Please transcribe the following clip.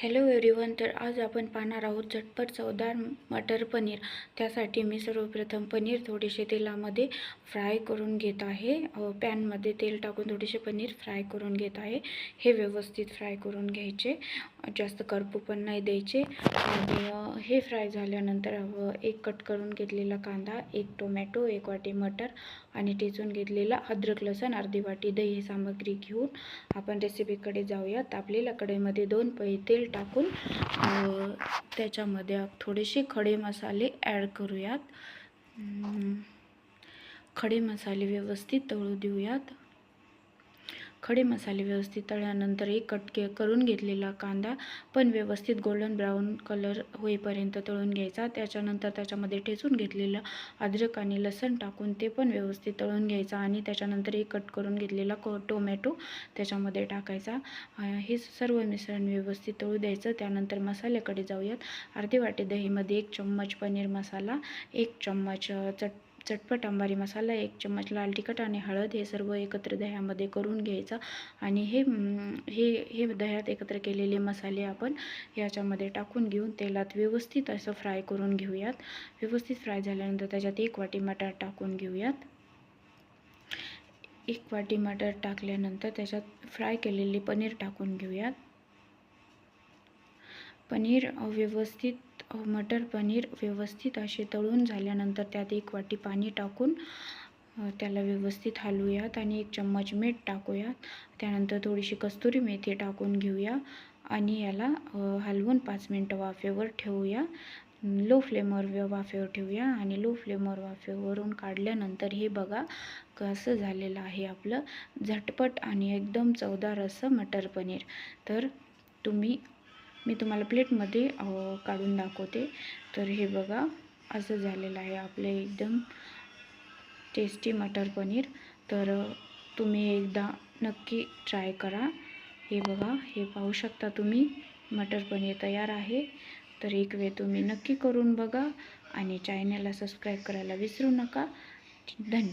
Hello everyone, तर आज आपण पाहणार आहोत झटपट चवदार मटर पनीर। त्यासाठी मी सर्वप्रथम पनीर थोडेसे तेलामध्ये फ्राय करून घेत आहे। पॅनमध्ये तेल टाकून थोडेसे पनीर फ्राय करून घेत आहे। हे व्यवस्थित फ्राय करून घ्यायचे, जास्त करपू पण नाही द्यायचे। आणि हे फ्राय झाल्यानंतर एक कट करून घेतलेला कांदा, एक टोमॅटो, एक वाटी मटर आणि टेचून घेतलेला अद्रक लसूण, अर्धी वाटी दही ही सामग्री घेऊन आपण रेसिपीकडे जाऊया। तापलेल्या कढईमध्ये 2 पळी तेल टाकून त्याच्यामध्ये थोडेसे खडे मसाले ॲड करूयात। खडे मसाले व्यवस्थित तळू देऊयात। खडे मसाले व्यवस्थित तळल्यानंतर एक कट करून घेतलेला कांदा पण व्यवस्थित गोल्डन ब्राऊन कलर होईपर्यंत तळून घ्यायचा। त्याच्यानंतर त्याच्यामध्ये ठेचून घेतलेला अद्रक आणि लसूण टाकून ते पण व्यवस्थित तळून घ्यायचा आणि त्याच्यानंतर एक कट करून घेतलेला टोमॅटो त्याच्यामध्ये टाकायचा। हे सर्व मिश्रण व्यवस्थित तळू द्यायचं। त्यानंतर मसाल्याकडे जाऊयात। अर्धी वाटी दहीमध्ये 1 चम्मच पनीर मसाला, 1 चम्मच चटपट अंबारी मसाला, 1 चम्मच लाल तिखट आणि हळद हे सर्व एकत्र दह्यामध्ये करून घ्यायचं। आणि हे दह्यात एकत्र केलेले मसाले आपण याच्यामध्ये टाकून घेऊन तेलात व्यवस्थित असं फ्राय करून घेऊयात। व्यवस्थित फ्राय झाल्यानंतर त्याच्यात 1 वाटी मटर टाकून घेऊयात। 1 वाटी मटर टाकल्यानंतर त्याच्यात फ्राय केलेले पनीर टाकून घेऊयात। मटर पनीर व्यवस्थित असे तळून झाल्यानंतर त्यात 1 वाटी पाणी टाकून त्याला व्यवस्थित हलवूयात आणि 1 चम्मच मीठ टाकूयात। त्यानंतर थोडीशी कस्तुरी मेथी टाकून घेऊया आणि याला हलवून 5 मिनिटं वाफेवर ठेवूया। लो फ्लेमवर वाफेवर ठेवूया आणि लो फ्लेमवर वाफेवरून काढल्यानंतर हे बघा कसं झालेलं आहे आपलं झटपट आणि एकदम चवदार असं मटर पनीर। तर मी तुम्हाला प्लेटमध्ये काढून दाखवते। तर हे बघा असं झालेलं आहे आपलं एकदम टेस्टी मटर पनीर। तर तुम्ही एकदा नक्की ट्राय करा। हे बघा, हे पाहू शकता तुम्ही मटर पनीर तयार आहे। तर एक वेळ तुम्ही नक्की करून बघा आणि चॅनलला सबस्क्राईब करायला विसरू नका। धन्यवाद।